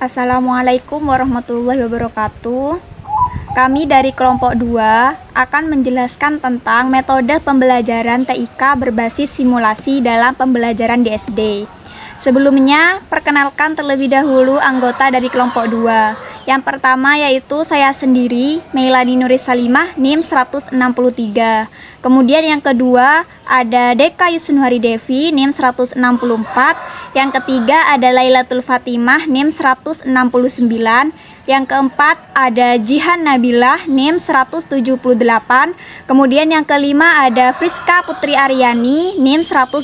Assalamualaikum warahmatullahi wabarakatuh. Kami dari kelompok 2 akan menjelaskan tentang metode pembelajaran TIK berbasis simulasi dalam pembelajaran di SD. Sebelumnya, perkenalkan terlebih dahulu anggota dari kelompok 2. Yang pertama yaitu saya sendiri, Meilani Nuris Salimah, NIM 163. Kemudian yang kedua ada Deka Yusunwari Devi, NIM 164. Yang ketiga ada Lailatul Fatimah, NIM 169. Yang keempat ada Jihan Nabilah, NIM 178. Kemudian yang kelima ada Friska Putri Aryani, NIM 185.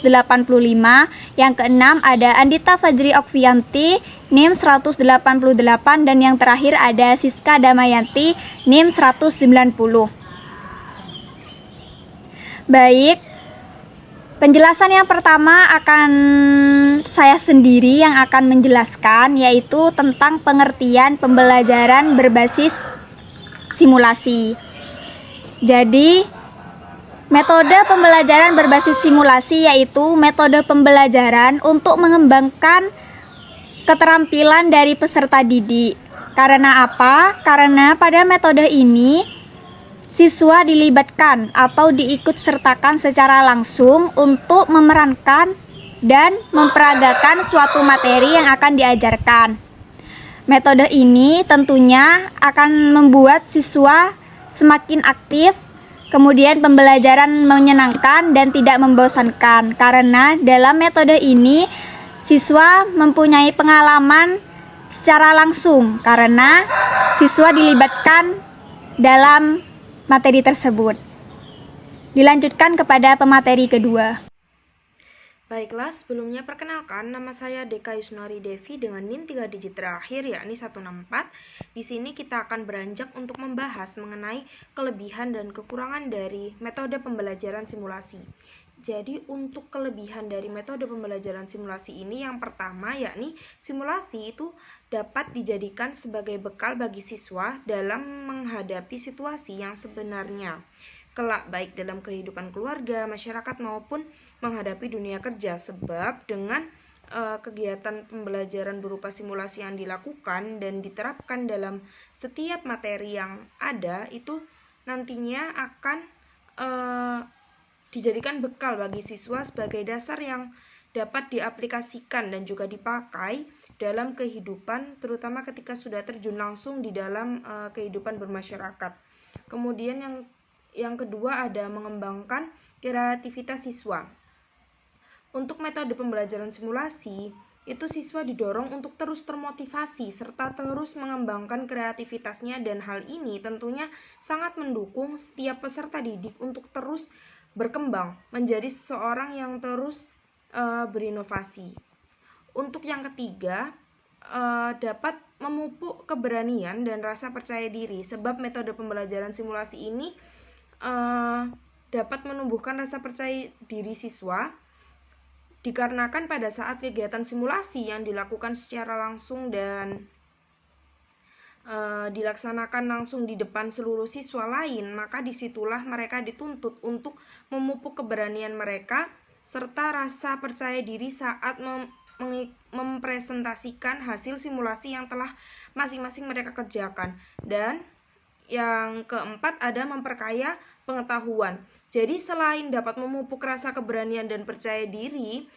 Yang keenam ada Andita Fajri Okvianti, NIM 188. Dan yang terakhir ada Siska Damayanti, NIM 190. Baik, penjelasan yang pertama akan saya sendiri yang akan menjelaskan, yaitu tentang pengertian pembelajaran berbasis simulasi. Jadi, metode pembelajaran berbasis simulasi yaitu metode pembelajaran untuk mengembangkan keterampilan dari peserta didik. Karena apa? Karena pada metode ini siswa dilibatkan atau diikutsertakan secara langsung untuk memerankan dan memperagakan suatu materi yang akan diajarkan. Metode ini tentunya akan membuat siswa semakin aktif, kemudian pembelajaran menyenangkan dan tidak membosankan. Karena dalam metode ini siswa mempunyai pengalaman secara langsung karena siswa dilibatkan dalam materi tersebut. Dilanjutkan kepada pemateri kedua. Baiklah, sebelumnya perkenalkan, nama saya Deka Yusunwari Devi dengan NIM 3 digit terakhir yakni 164. Di sini kita akan beranjak untuk membahas mengenai kelebihan dan kekurangan dari metode pembelajaran simulasi. Jadi untuk kelebihan dari metode pembelajaran simulasi ini yang pertama yakni simulasi itu dapat dijadikan sebagai bekal bagi siswa dalam menghadapi situasi yang sebenarnya kelak baik dalam kehidupan keluarga, masyarakat maupun menghadapi dunia kerja. Sebab dengan kegiatan pembelajaran berupa simulasi yang dilakukan dan diterapkan dalam setiap materi yang ada itu nantinya akan dijadikan bekal bagi siswa sebagai dasar yang dapat diaplikasikan dan juga dipakai dalam kehidupan, terutama ketika sudah terjun langsung di dalam kehidupan bermasyarakat. Kemudian yang kedua ada mengembangkan kreativitas siswa. Untuk metode pembelajaran simulasi, itu siswa didorong untuk terus termotivasi serta terus mengembangkan kreativitasnya, dan hal ini tentunya sangat mendukung setiap peserta didik untuk terus berkembang menjadi seseorang yang terus berinovasi. Untuk yang ketiga, dapat memupuk keberanian dan rasa percaya diri, sebab metode pembelajaran simulasi ini dapat menumbuhkan rasa percaya diri siswa dikarenakan pada saat kegiatan simulasi yang dilakukan secara langsung dan dilaksanakan langsung di depan seluruh siswa lain, maka disitulah mereka dituntut untuk memupuk keberanian mereka serta rasa percaya diri saat mempresentasikan hasil simulasi yang telah masing-masing mereka kerjakan. Dan yang keempat ada memperkaya pengetahuan. Jadi selain dapat memupuk rasa keberanian dan percaya diri,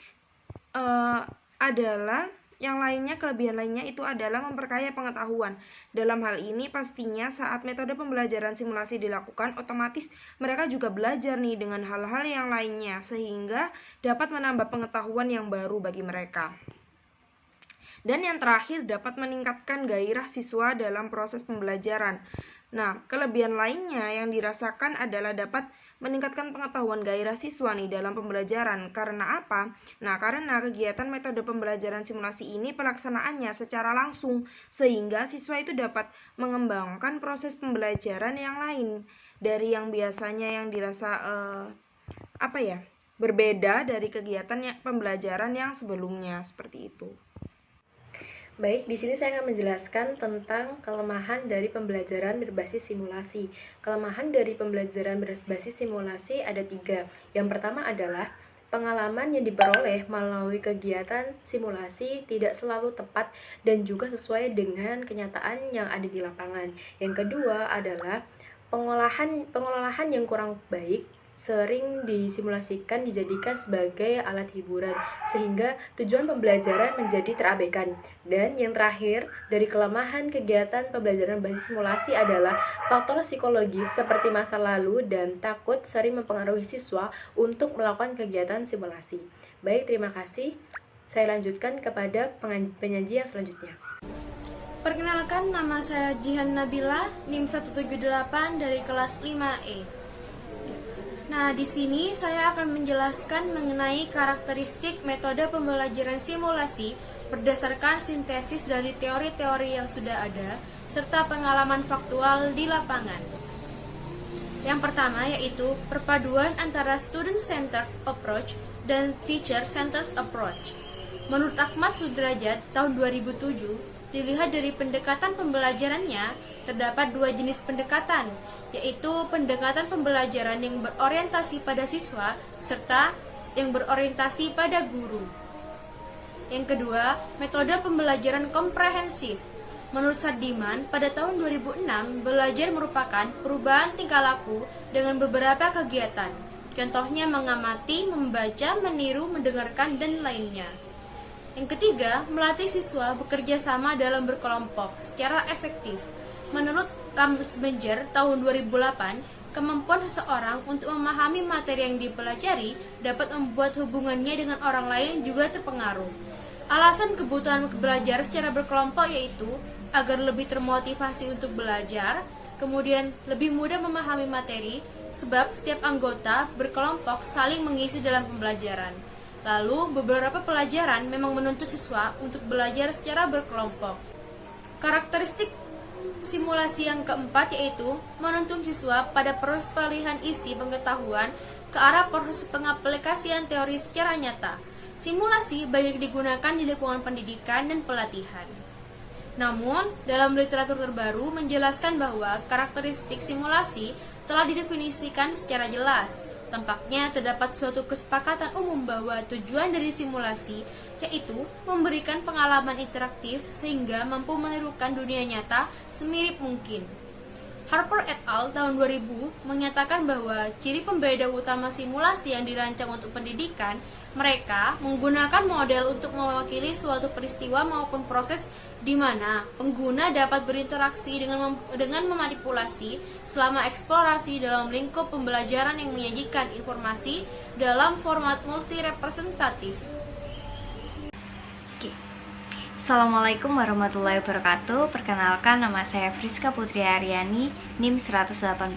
adalah yang lainnya, kelebihan lainnya itu adalah memperkaya pengetahuan. Dalam hal ini pastinya saat metode pembelajaran simulasi dilakukan, otomatis mereka juga belajar nih dengan hal-hal yang lainnya sehingga dapat menambah pengetahuan yang baru bagi mereka. Dan yang terakhir dapat meningkatkan gairah siswa dalam proses pembelajaran. Nah, kelebihan lainnya yang dirasakan adalah dapat meningkatkan pengetahuan gairah siswa nih dalam pembelajaran. Karena apa? Nah, karena kegiatan metode pembelajaran simulasi ini pelaksanaannya secara langsung, sehingga siswa itu dapat mengembangkan proses pembelajaran yang lain dari yang biasanya yang dirasa berbeda dari kegiatan pembelajaran yang sebelumnya, seperti itu. Baik, di sini saya akan menjelaskan tentang kelemahan dari pembelajaran berbasis simulasi. Kelemahan dari pembelajaran berbasis simulasi ada 3. Yang pertama adalah Pengalaman yang diperoleh melalui kegiatan simulasi tidak selalu tepat dan juga sesuai dengan kenyataan yang ada di lapangan. Yang kedua adalah pengolahan yang kurang baik sering disimulasikan dijadikan sebagai alat hiburan sehingga tujuan pembelajaran menjadi terabaikan. Dan yang terakhir, dari kelemahan kegiatan pembelajaran basis simulasi adalah faktor psikologis seperti masa lalu dan takut sering mempengaruhi siswa untuk melakukan kegiatan simulasi. Baik, terima kasih. Saya lanjutkan kepada penyaji yang selanjutnya. Perkenalkan, nama saya Jihan Nabila, NIM 178 dari kelas 5E. Nah, di sini saya akan menjelaskan mengenai karakteristik metode pembelajaran simulasi berdasarkan sintesis dari teori-teori yang sudah ada serta pengalaman faktual di lapangan. Yang pertama yaitu perpaduan antara student-centered approach dan teacher-centered approach. Menurut Ahmad Sudrajat tahun 2007, dilihat dari pendekatan pembelajarannya, terdapat dua jenis pendekatan, yaitu pendekatan pembelajaran yang berorientasi pada siswa serta yang berorientasi pada guru. Yang kedua, metode pembelajaran komprehensif. Menurut Sardiman, pada tahun 2006, belajar merupakan perubahan tingkah laku dengan beberapa kegiatan. Contohnya mengamati, membaca, meniru, mendengarkan, dan lainnya. Yang ketiga, melatih siswa bekerja sama dalam berkelompok secara efektif. Menurut Ramsmenger tahun 2008, kemampuan seseorang untuk memahami materi yang dipelajari dapat membuat hubungannya dengan orang lain juga terpengaruh. Alasan kebutuhan belajar secara berkelompok yaitu agar lebih termotivasi untuk belajar, kemudian lebih mudah memahami materi, sebab setiap anggota berkelompok saling mengisi dalam pembelajaran. Lalu, beberapa pelajaran memang menuntut siswa untuk belajar secara berkelompok. Karakteristik simulasi yang keempat yaitu menuntun siswa pada proses pengalihan isi pengetahuan ke arah proses pengaplikasian teori secara nyata. Simulasi banyak digunakan di lingkungan pendidikan dan pelatihan. Namun, dalam literatur terbaru menjelaskan bahwa karakteristik simulasi telah didefinisikan secara jelas. Tampaknya terdapat suatu kesepakatan umum bahwa tujuan dari simulasi yaitu memberikan pengalaman interaktif sehingga mampu menirukan dunia nyata semirip mungkin. Harper et al. Tahun 2000 menyatakan bahwa ciri pembeda utama simulasi yang dirancang untuk pendidikan, mereka menggunakan model untuk mewakili suatu peristiwa maupun proses di mana pengguna dapat berinteraksi dengan memanipulasi selama eksplorasi dalam lingkup pembelajaran yang menyajikan informasi dalam format multi-representatif. Assalamualaikum warahmatullahi wabarakatuh. Perkenalkan, nama saya Friska Putri Aryani, NIM 185.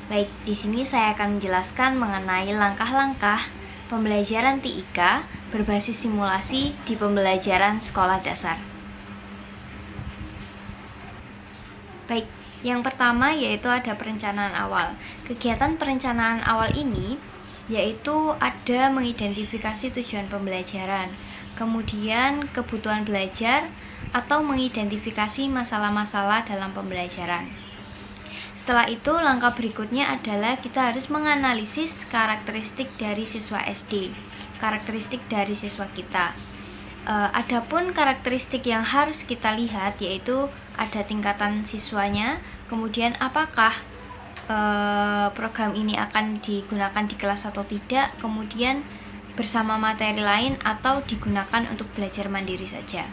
Baik, di sini saya akan menjelaskan mengenai langkah-langkah pembelajaran TIK berbasis simulasi di pembelajaran sekolah dasar. Baik, yang pertama yaitu ada perencanaan awal. Kegiatan perencanaan awal ini yaitu ada mengidentifikasi tujuan pembelajaran, kemudian kebutuhan belajar, atau mengidentifikasi masalah-masalah dalam pembelajaran. Setelah itu, langkah berikutnya adalah kita harus menganalisis karakteristik dari siswa SD, karakteristik dari siswa kita. Adapun karakteristik yang harus kita lihat yaitu ada tingkatan siswanya, kemudian apakah program ini akan digunakan di kelas atau tidak, kemudian bersama materi lain atau digunakan untuk belajar mandiri saja.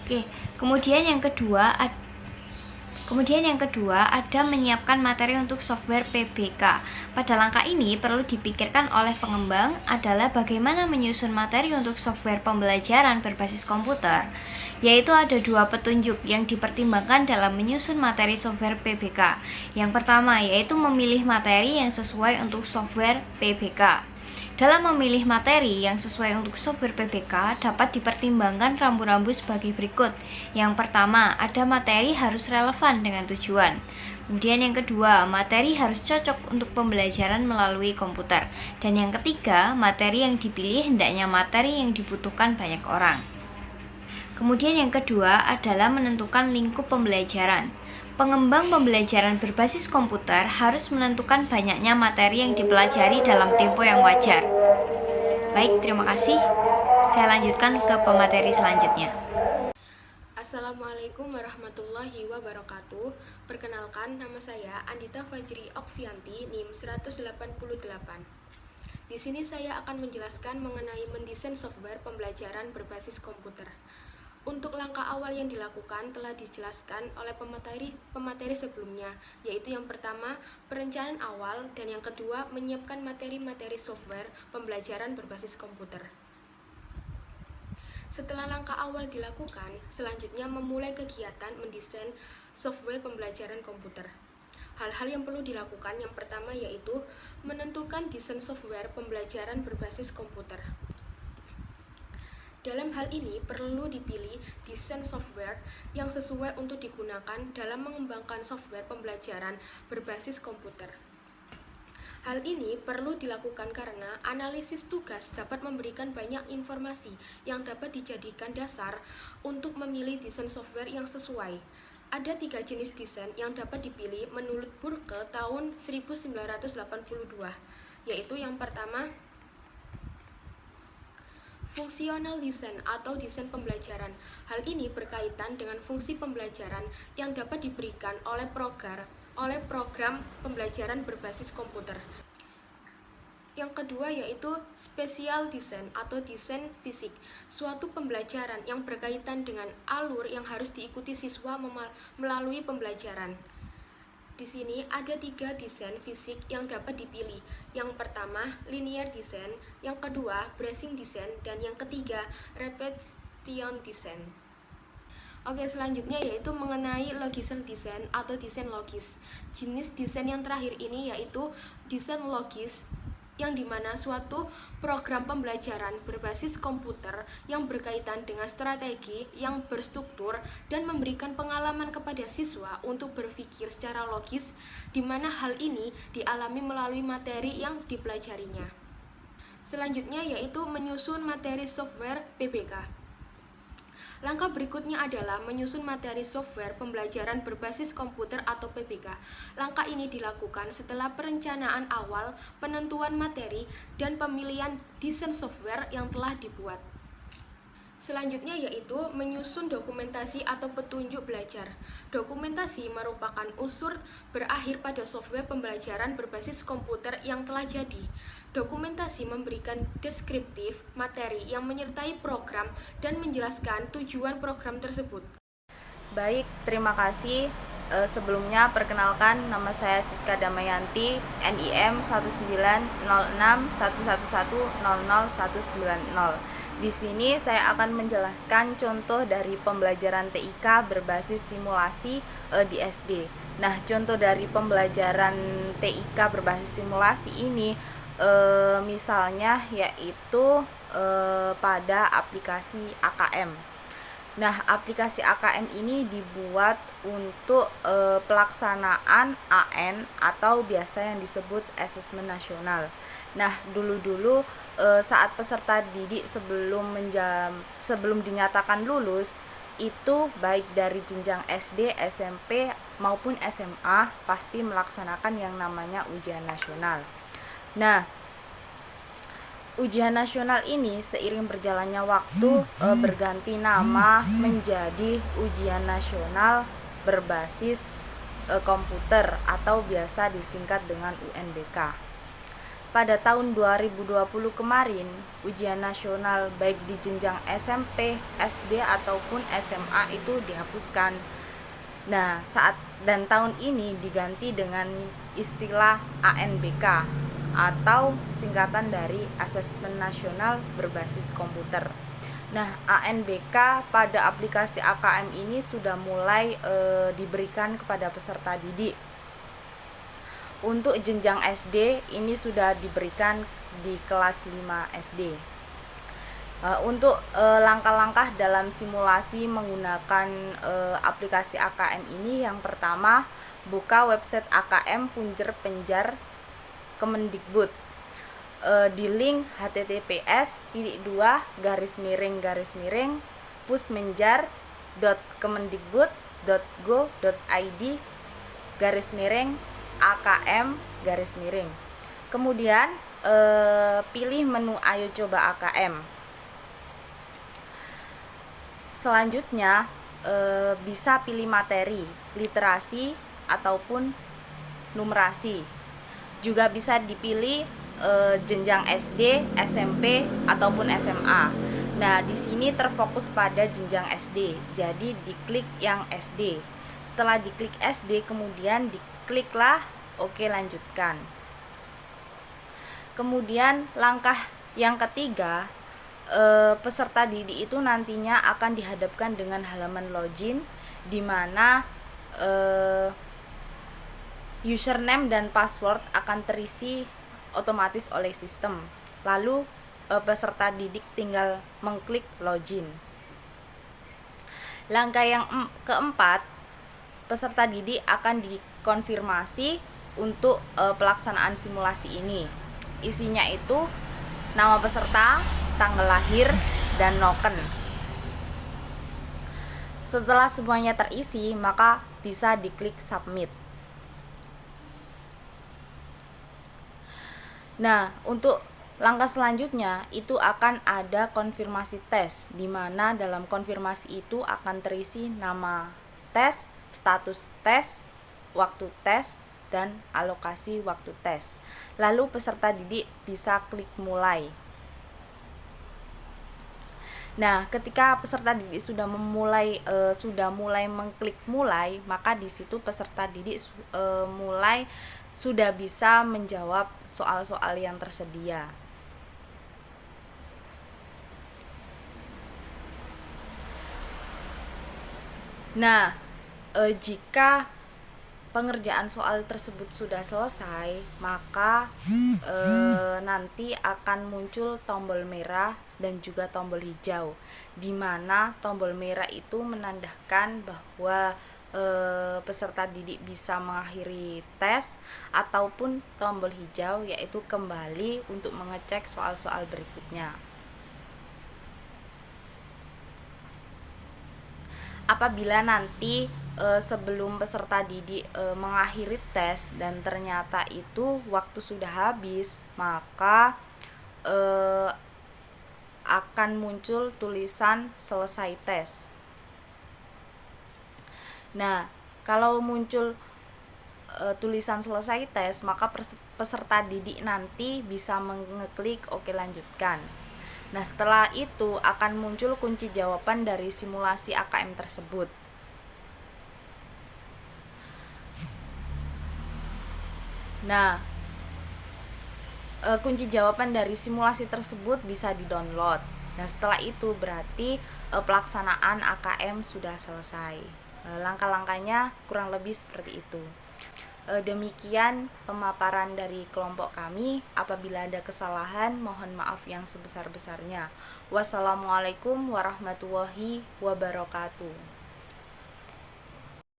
Oke, kemudian yang kedua ada menyiapkan materi untuk software PBK. Pada langkah ini perlu dipikirkan oleh pengembang adalah bagaimana menyusun materi untuk software pembelajaran berbasis komputer, yaitu ada dua petunjuk yang dipertimbangkan dalam menyusun materi software PBK. Yang pertama yaitu memilih materi yang sesuai untuk software PBK. Dalam memilih materi yang sesuai untuk software PBK dapat dipertimbangkan rambu-rambu sebagai berikut. Yang pertama, ada materi harus relevan dengan tujuan. Kemudian yang kedua, materi harus cocok untuk pembelajaran melalui komputer. Dan yang ketiga, materi yang dipilih hendaknya materi yang dibutuhkan banyak orang. Kemudian yang kedua adalah menentukan lingkup pembelajaran. Pengembang pembelajaran berbasis komputer harus menentukan banyaknya materi yang dipelajari dalam tempo yang wajar. Baik, terima kasih. Saya lanjutkan ke pemateri selanjutnya. Assalamualaikum warahmatullahi wabarakatuh. Perkenalkan, nama saya Andita Fajri Okvianti, NIM 188. Di sini saya akan menjelaskan mengenai mendesain software pembelajaran berbasis komputer. Untuk langkah awal yang dilakukan telah dijelaskan oleh pemateri sebelumnya, yaitu yang pertama, perencanaan awal, dan yang kedua, menyiapkan materi-materi software pembelajaran berbasis komputer. Setelah langkah awal dilakukan, selanjutnya memulai kegiatan mendesain software pembelajaran komputer. Hal-hal yang perlu dilakukan yang pertama yaitu menentukan desain software pembelajaran berbasis komputer. Dalam hal ini perlu dipilih desain software yang sesuai untuk digunakan dalam mengembangkan software pembelajaran berbasis komputer. Hal ini perlu dilakukan karena analisis tugas dapat memberikan banyak informasi yang dapat dijadikan dasar untuk memilih desain software yang sesuai. Ada 3 jenis desain yang dapat dipilih menurut Burke tahun 1982, yaitu yang pertama, fungsional design atau desain pembelajaran. Hal ini berkaitan dengan fungsi pembelajaran yang dapat diberikan oleh program pembelajaran berbasis komputer. Yang kedua yaitu spesial design atau desain fisik, suatu pembelajaran yang berkaitan dengan alur yang harus diikuti siswa melalui pembelajaran. Di sini ada 3 desain fisik yang dapat dipilih. Yang pertama, linear design, yang kedua, bracing design, dan yang ketiga, repetition design. Oke, selanjutnya yaitu mengenai logical design atau desain logis. Jenis desain yang terakhir ini yaitu desain logis, yang dimana suatu program pembelajaran berbasis komputer yang berkaitan dengan strategi yang berstruktur dan memberikan pengalaman kepada siswa untuk berpikir secara logis, di mana hal ini dialami melalui materi yang dipelajarinya. Selanjutnya yaitu menyusun materi software PBK. Langkah berikutnya adalah menyusun materi software pembelajaran berbasis komputer atau PBK. Langkah ini dilakukan setelah perencanaan awal, penentuan materi, dan pemilihan desain software yang telah dibuat. Selanjutnya yaitu menyusun dokumentasi atau petunjuk belajar. Dokumentasi merupakan unsur berakhir pada software pembelajaran berbasis komputer yang telah jadi. Dokumentasi memberikan deskriptif materi yang menyertai program dan menjelaskan tujuan program tersebut. Baik, terima kasih. Sebelumnya perkenalkan, nama saya Siska Damayanti, NIM 190611100190. Di sini saya akan menjelaskan contoh dari pembelajaran TIK berbasis simulasi di SD. Nah, contoh dari pembelajaran TIK berbasis simulasi ini misalnya yaitu pada aplikasi AKM. Nah, aplikasi AKM ini dibuat untuk pelaksanaan AN atau biasa yang disebut asesmen nasional. Nah, dulu-dulu saat peserta didik sebelum dinyatakan lulus, itu baik dari jenjang SD, SMP maupun SMA pasti melaksanakan yang namanya ujian nasional. Nah, ujian nasional ini seiring berjalannya waktu berganti nama menjadi ujian nasional berbasis komputer atau biasa disingkat dengan UNBK. Pada tahun 2020 kemarin, ujian nasional baik di jenjang SMP, SD ataupun SMA itu dihapuskan. Nah, tahun ini diganti dengan istilah ANBK atau singkatan dari Asesmen Nasional Berbasis Komputer. Nah, ANBK pada aplikasi AKM ini sudah mulai diberikan kepada peserta didik. Untuk jenjang SD ini sudah diberikan di kelas 5 SD. Untuk langkah-langkah dalam simulasi menggunakan aplikasi AKM ini, yang pertama, buka website AKM Punjer Penjar Kemendikbud di link https://pusmenjar.kemendikbud kemdikbud.go.id/AKM. Kemudian pilih menu Ayo Coba AKM. Selanjutnya bisa pilih materi, literasi ataupun numerasi. Juga bisa dipilih jenjang SD, SMP ataupun SMA. Nah, di sini terfokus pada jenjang SD. Jadi diklik yang SD. Setelah diklik SD, kemudian dikliklah oke lanjutkan. Kemudian langkah yang ketiga, peserta didik itu nantinya akan dihadapkan dengan halaman login di mana username dan password akan terisi otomatis oleh sistem. Lalu peserta didik tinggal mengklik login. Langkah yang keempat, peserta didik akan dikonfirmasi untuk pelaksanaan simulasi ini. Isinya itu nama peserta, tanggal lahir, dan noken. Setelah semuanya terisi, maka bisa diklik submit. Nah, untuk langkah selanjutnya itu akan ada konfirmasi tes, di mana dalam konfirmasi itu akan terisi nama tes, status tes, waktu tes, dan alokasi waktu tes. Lalu peserta didik bisa klik mulai. Nah, ketika peserta didik sudah mulai mengklik mulai, maka di situ peserta didik sudah bisa menjawab soal-soal yang tersedia. Nah, jika pengerjaan soal tersebut sudah selesai, maka nanti akan muncul tombol merah dan juga tombol hijau, di mana tombol merah itu menandakan bahwa peserta didik bisa mengakhiri tes, ataupun tombol hijau yaitu kembali untuk mengecek soal-soal berikutnya. Apabila nanti sebelum peserta didik mengakhiri tes dan ternyata itu waktu sudah habis, maka akan muncul tulisan selesai tes. Nah, kalau muncul tulisan selesai tes, maka peserta didik nanti bisa mengeklik oke lanjutkan. Nah, setelah itu akan muncul kunci jawaban dari simulasi AKM tersebut. Nah, kunci jawaban dari simulasi tersebut bisa di-download. Nah, setelah itu berarti pelaksanaan AKM sudah selesai. Langkah-langkahnya kurang lebih seperti itu. Demikian pemaparan dari kelompok kami. Apabila ada kesalahan, mohon maaf yang sebesar-besarnya. Wassalamualaikum warahmatullahi wabarakatuh.